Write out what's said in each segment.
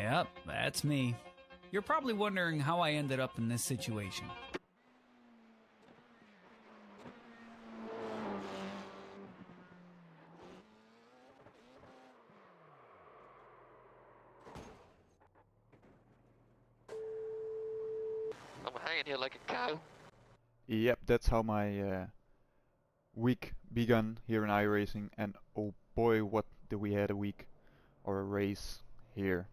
Yep, that's me. You're probably wondering how I ended up in this situation. I'm hanging here like a cow. Yep, that's how my week begun here in Iracing, and oh boy, what did we had a week or a race here.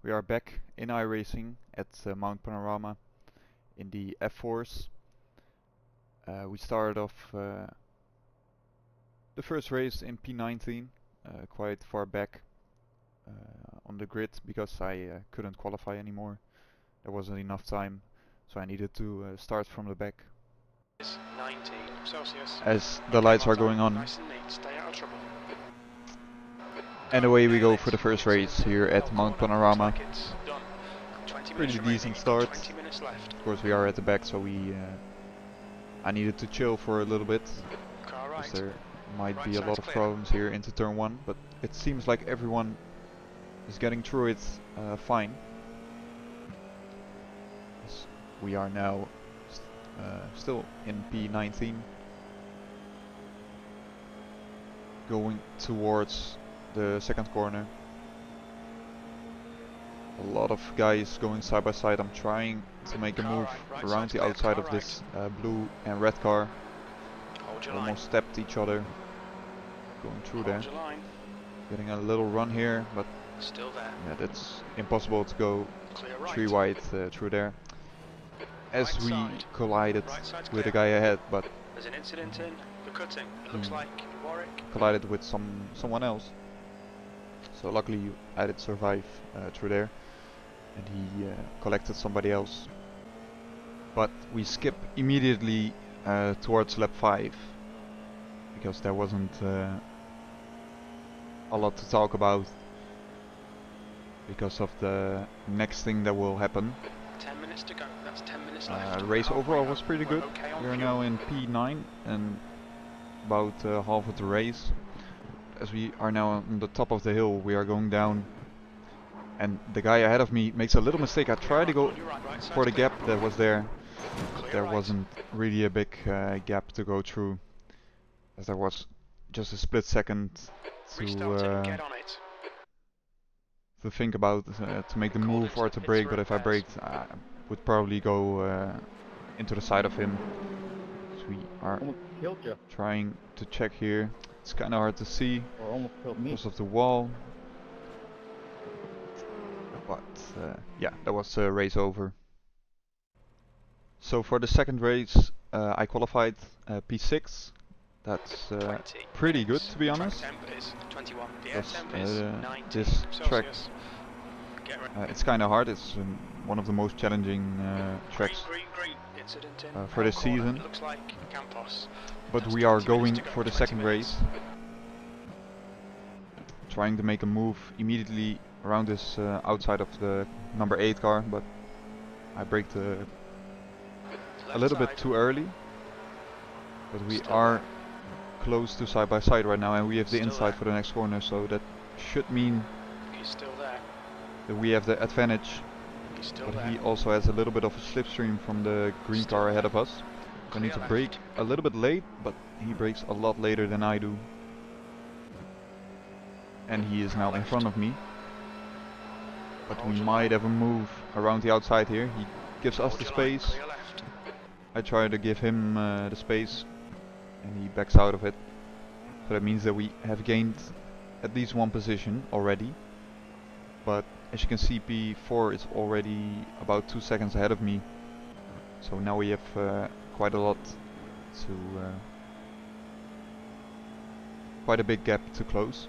We are back in Iracing at Mount Panorama in the F4s. We started off the first race in P19, quite far back on the grid because I couldn't qualify anymore. There wasn't enough time, so I needed to start from the back. 19 Celsius. As the lights are going on. Nice and neat, stay out of trouble. And away we go for the first race here at Mount Panorama. Pretty decent start. Of course we are at the back, so I needed to chill for a little bit, because there might be a lot of problems here into turn 1, but it seems like everyone is getting through it fine. As we are now still in P19, going towards the second corner. A lot of guys going side by side. I'm trying to make a move around the outside of this blue and red car. Almost stepped each other. Going through there. Getting a little run here, but yeah, that's impossible to go 3 wide through there. As we collided with the guy ahead, but there's an incident in the cutting. It looks like Warwick collided with someone else. So luckily I did survive through there, and he collected somebody else. But we skip immediately towards lap 5, because there wasn't a lot to talk about because of the next thing that will happen. 10 minutes to go. That's 10 minutes left. Race overall was pretty good. We are now in P9 and about half of the race. As we are now on the top of the hill, we are going down, and the guy ahead of me makes a little mistake. I tried to go for the gap that was there. There wasn't really a big gap to go through, as there was just a split second to think about to make the move or to brake, but if I braked I would probably go into the side of him. So we are trying to check here. It's kind of hard to see because of the wall, but yeah, that was race over. So for the second race I qualified P6. That's pretty good, to be honest. This track, it's kind of hard. It's one of the most challenging tracks for this season. But we are going for the second race, trying to make a move immediately around this outside of the number 8 car, but I braked a little bit too early. But we are close to side by side right now, and we have the inside for the next corner, so that should mean that we have the advantage. But he also has a little bit of a slipstream from the green car ahead of us. I need to brake a little bit late, but he brakes a lot later than I do. And he is now in front of me. But we might have a move around the outside here. He gives us the space. I try to give him the space, and he backs out of it. So that means that we have gained at least 1 position already. But as you can see, P4 is already about 2 seconds ahead of me. So now we have quite a lot to quite a big gap to close.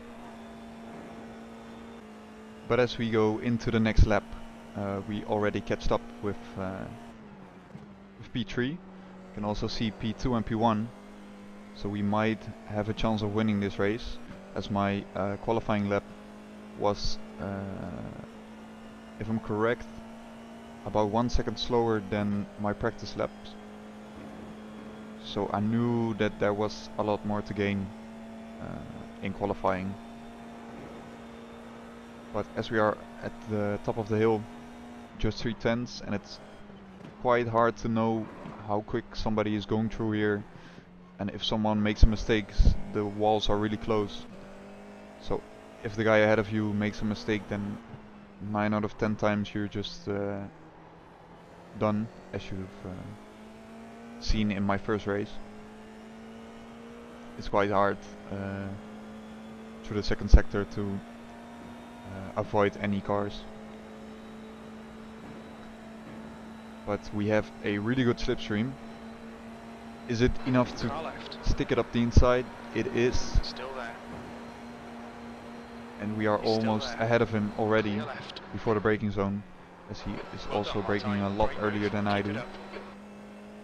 But as we go into the next lap, we already catched up with P3. You can also see P2 and P1. So we might have a chance of winning this race, as my qualifying lap was, if I'm correct, about 1 second slower than my practice laps. So I knew that there was a lot more to gain in qualifying. But as we are at the top of the hill, just 3/10, and it's quite hard to know how quick somebody is going through here, and if someone makes a mistake, the walls are really close. So if the guy ahead of you makes a mistake, then 9 out of 10 times you're just done, as you've seen in my first race. It's quite hard through the second sector to avoid any cars. But we have a really good slipstream. Is it enough to stick it up the inside? It is. Still there. And we are He's still almost there. ahead of him already Clear left. before the braking zone, as he is Well also done, braking a Irating. lot Great earlier move. than I Keep it do. up.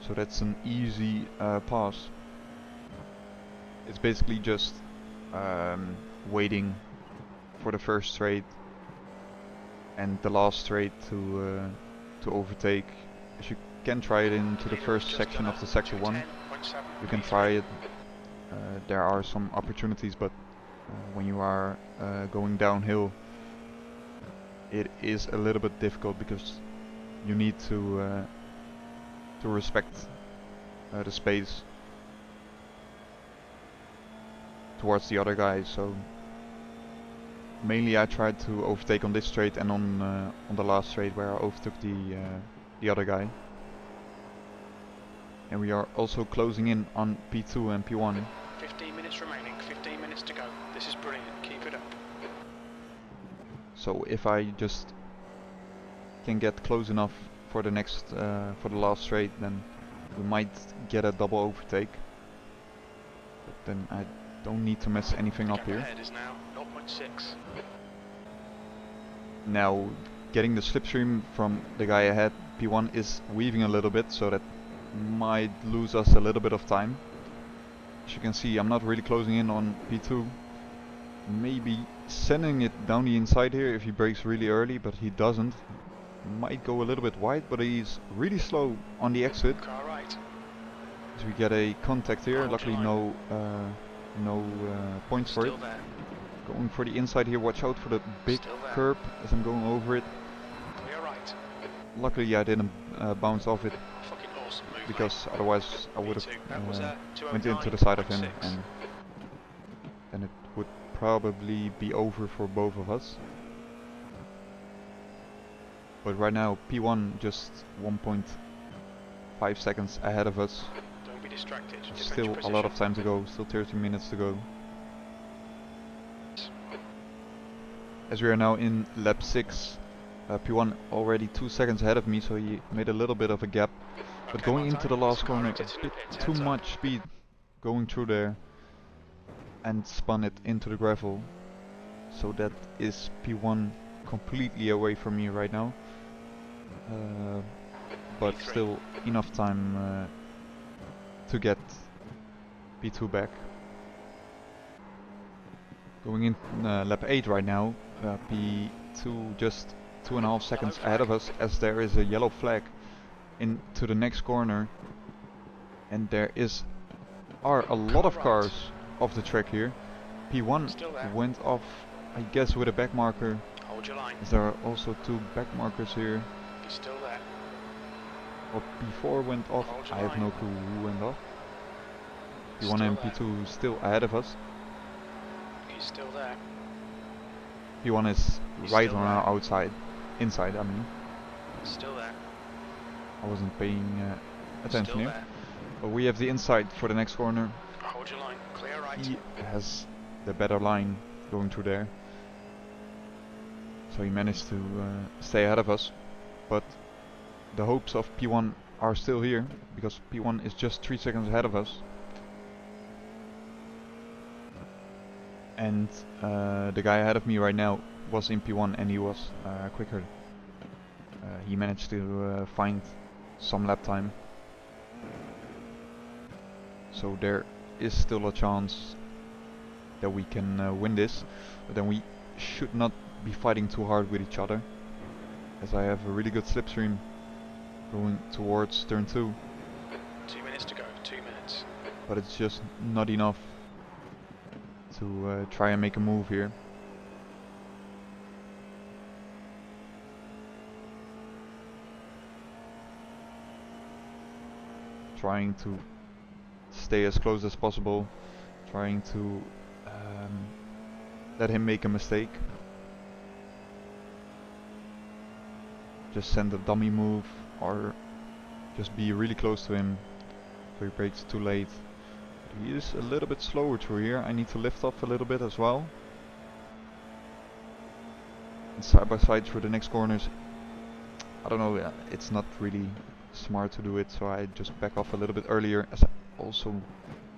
So that's an easy pass. It's basically just waiting for the first straight and the last straight to overtake. As you can try it into the first section of the sector 1. You can try it. There are some opportunities, but when you are going downhill, it is a little bit difficult because you need to respect the space towards the other guys. So mainly I tried to overtake on this straight and on the last straight where I overtook the other guy. And we are also closing in on P2 and P1. 15 minutes remaining, 15 minutes to go. This is brilliant, keep it up. So if I just can get close enough for the next, for the last straight, then we might get a double overtake. But then I don't need to mess anything The up gap here. ahead is now 0.6. Now, getting the slipstream from the guy ahead, P1 is weaving a little bit, so that might lose us a little bit of time. As you can see, I'm not really closing in on P2. Maybe sending it down the inside here if he brakes really early, but he doesn't. Might go a little bit wide, but he's really slow on the exit. Car right. So we get a contact here. Hold Luckily, your no points for it. Still there. Going for the inside here. Watch out for the big Still there. curb as I'm going over it. Clear right. Luckily, I didn't bounce off it, Fucking awesome move, because mate. otherwise I would have Me too. That was went into the side of him, 209.6. and then it would probably be over for both of us. But right now P1 just 1.5 seconds ahead of us. Don't be distracted. There's Defend still your a lot of position. time to go, still 30 minutes to go. As we are now in lap 6, P1 already 2 seconds ahead of me, so he made a little bit of a gap. But Okay, going well into done. the last Some corner, Irating a bit pits, too heads up. much speed going through there and spun it into the gravel. So that is P1 completely away from me right now. But P3. still enough time to get P2 back. Going in lap 8 right now, P2 just 2.5 seconds ahead of us, as there is a yellow flag into the next corner, and there are a lot of cars off the track here. P1 Still there. went off, I guess, with a back marker, Hold your line. as there are also 2 back markers here. He's still there. Or P4 went off, Hold your I have no line. clue who went off. P1 Still and there. P2 still ahead of us. He's still there. P1 is He's right still on our there. inside, I mean. Still there. I wasn't paying attention Still here. there. But we have the inside for the next corner. Hold your line. Clear right. He has the better line going through there. So he managed to stay ahead of us. But the hopes of P1 are still here, because P1 is just 3 seconds ahead of us. And the guy ahead of me right now was in P1 and he was quicker. He managed to find some lap time. So there is still a chance that we can win this, but then we should not be fighting too hard with each other, as I have a really good slipstream going towards turn 2, 2 minutes to go. 2 minutes. but it's just not enough to try and make a move here. trying to stay as close as possible, trying to let him make a mistake. Just send a dummy move or just be really close to him so he brakes too late. He is a little bit slower through here. I need to lift off a little bit as well. And side by side through the next corners. I don't know, it's not really smart to do it, so I just back off a little bit earlier as I also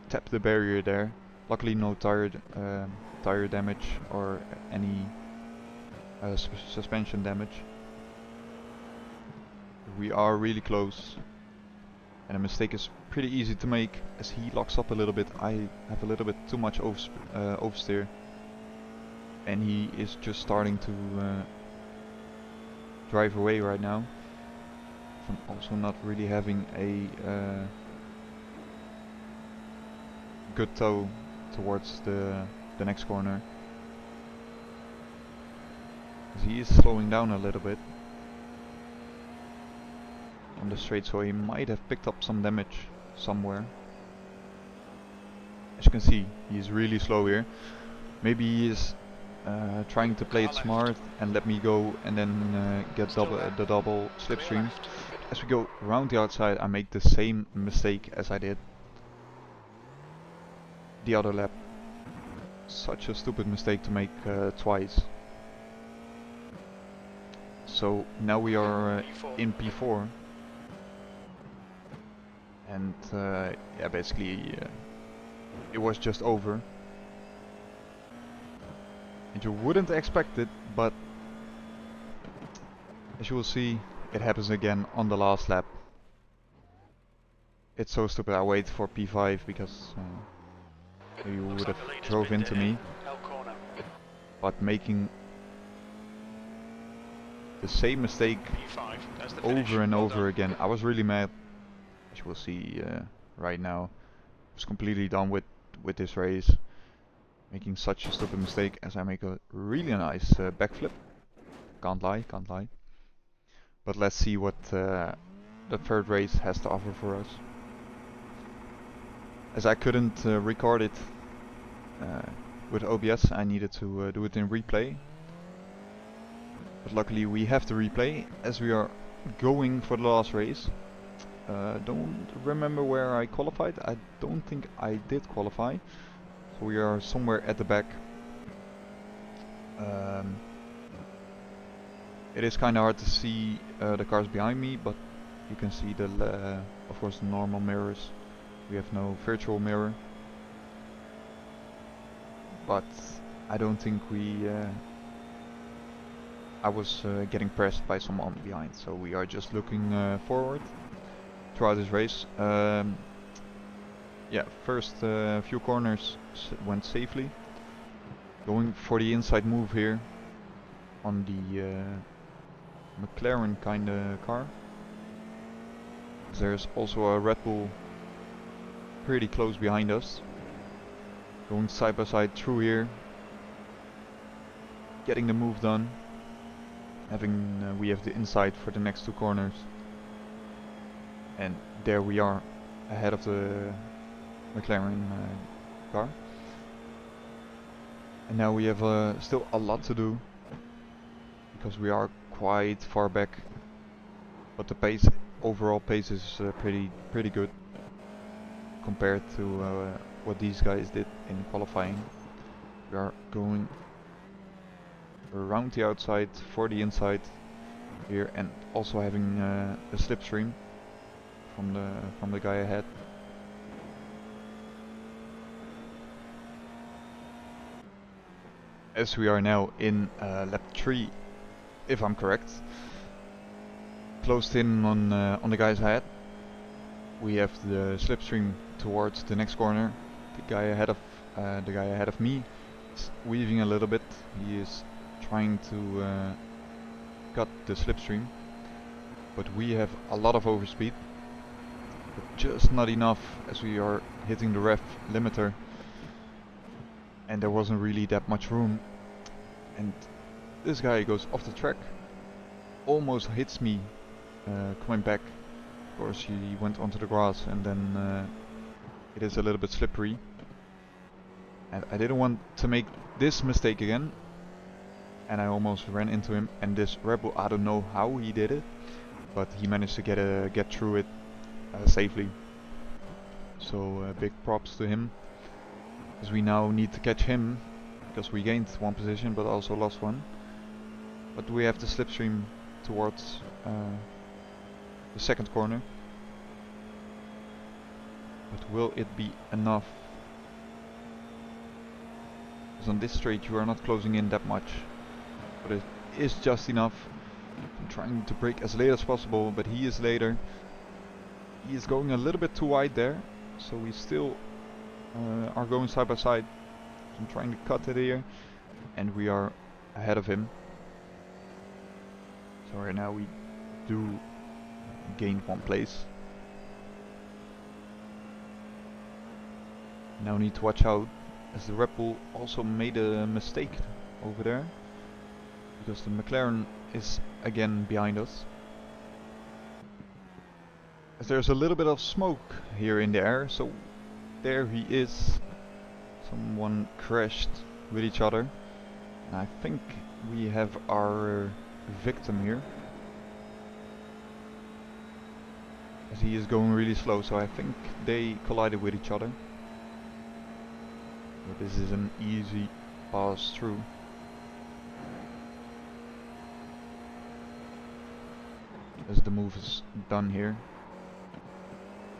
tap the barrier there. Luckily no tire damage or any suspension damage. We are really close. And a mistake is pretty easy to make as he locks up a little bit. I have a little bit too much oversteer. And he is just starting to drive away right now. From also not really having a good toe towards the next corner. He is slowing down a little bit on the straight, so he might have picked up some damage somewhere. As you can see, he is really slow here. Maybe he is trying to play it smart and let me go and then get the double slipstream. As we go around the outside, I make the same mistake as I did the other lap. Such a stupid mistake to make twice. So now we are in P4. And yeah, basically it was just over. And you wouldn't expect it, but as you will see, it happens again on the last lap. It's so stupid. I wait for P5 because you would have drove into me. But making the same mistake over and over again, I was really mad. As you will see right now, I was completely done with this race. Making such a stupid mistake as I make a really nice backflip. Can't lie. But let's see what the third race has to offer for us. As I couldn't record it with OBS, I needed to do it in replay. But luckily we have the replay as we are going for the last race. Don't remember where I qualified. I don't think I did qualify. So we are somewhere at the back. It is kind of hard to see the cars behind me, but you can see the, of course, the normal mirrors. We have no virtual mirror. But I don't think I was getting pressed by someone behind, so we are just looking forward throughout this race. Yeah, first few corners went safely. Going for the inside move here on the McLaren kind of car. There's also a Red Bull pretty close behind us. Going side by side through here. Getting the move done. Having we have the inside for the next two corners. And there we are ahead of the McLaren car. And now we have still a lot to do because we are quite far back, but the pace, overall pace, is pretty good compared to what these guys did in qualifying. We are going around the outside for the inside here, and also having a slipstream from the guy ahead. As we are now in lap 3, if I'm correct, closed in on the guys ahead. We have the slipstream towards the next corner. The guy ahead of me is weaving a little bit. He is trying to cut the slipstream, but we have a lot of overspeed, but just not enough as we are hitting the ref limiter. And there wasn't really that much room, and this guy goes off the track, almost hits me coming back, Of course, he went onto the grass, and then it is a little bit slippery. And I didn't want to make this mistake again, and I almost ran into him. And this Rebel, I don't know how he did it, but he managed to get through it safely. So big props to him, as we now need to catch him, because we gained one position but also lost one. But we have the slipstream towards the second corner. But will it be enough? Because on this straight you are not closing in that much, but it is just enough. I'm trying to brake as late as possible, but he is later. He is going a little bit too wide there, so we still are going side by side. I'm trying to cut it here, and we are ahead of him. So right now we do gain one place. Now need to watch out, as the Red Bull also made a mistake over there, because the McLaren is again behind us. As there's a little bit of smoke here in the air, so there he is. Someone crashed with each other, and I think we have our victim here, as he is going really slow, so I think they collided with each other. But this is an easy pass through. As the move is done here.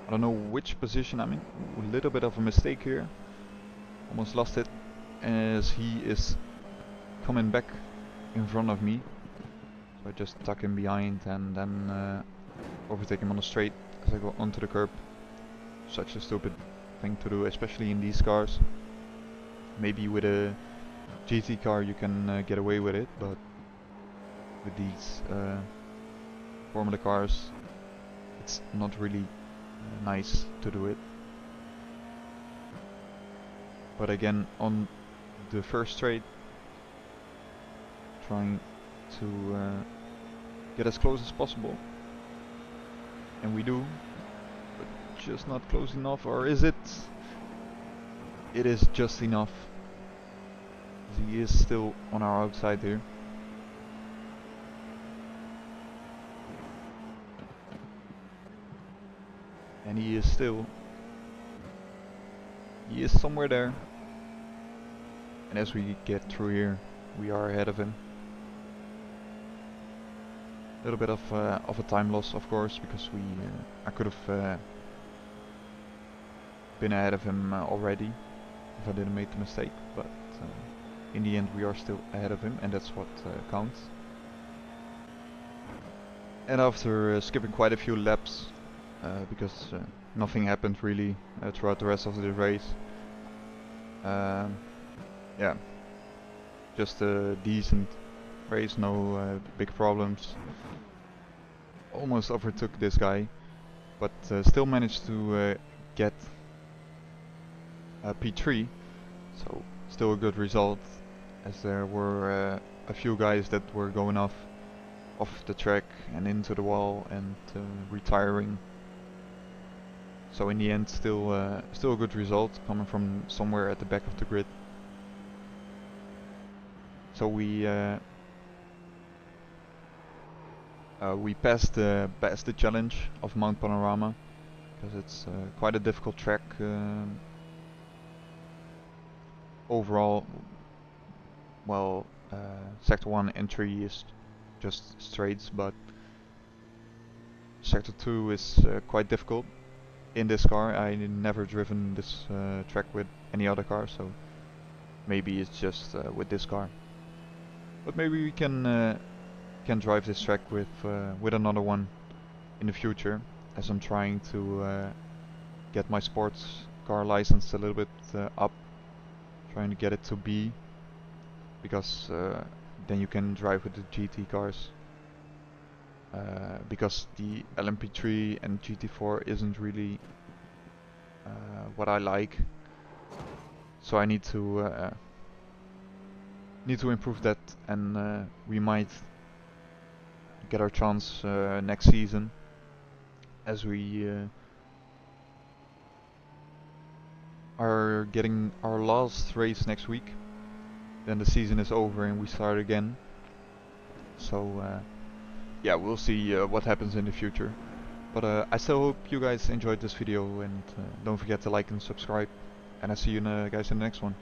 I don't know which position I'm in. A little bit of a mistake here. Almost lost it, as he is coming back in front of me. So I just tuck him behind and then overtake him on the straight as I go onto the curb. Such a stupid thing to do, especially in these cars. Maybe with a GT car you can get away with it, but with these Formula cars it's not really nice to do it. But again, on the first straight, trying to get as close as possible, and we do, but just not close enough. Or is it? It is just enough. He is still on our outside here. And he is somewhere there. And as we get through here, we are ahead of him. A little bit of a time loss, of course, because I could have been ahead of him already if I didn't make the mistake, but in the end we are still ahead of him, and that's what counts. And after skipping quite a few laps, because nothing happened really throughout the rest of the race, yeah, just a decent race, no big problems. Almost overtook this guy, but still managed to get P3, so still a good result, as there were a few guys that were going off the track and into the wall and retiring. So in the end, still a good result coming from somewhere at the back of the grid. So we passed the challenge of Mount Panorama, because it's quite a difficult track overall. Well, Sector 1 and 3 is just straights, but Sector 2 is quite difficult in this car. I never driven this track with any other car, so maybe it's just with this car. But maybe we can drive this track with another one in the future, as I'm trying to get my sports car license a little bit up, trying to get it to B, because then you can drive with the GT cars, because the LMP3 and GT4 isn't really what I like, so I need to improve that, and we might get our chance next season as we are getting our last race next week. Then the season is over and we start again. So yeah, we'll see what happens in the future. But I still hope you guys enjoyed this video, and don't forget to like and subscribe. And I'll see you guys in the next one.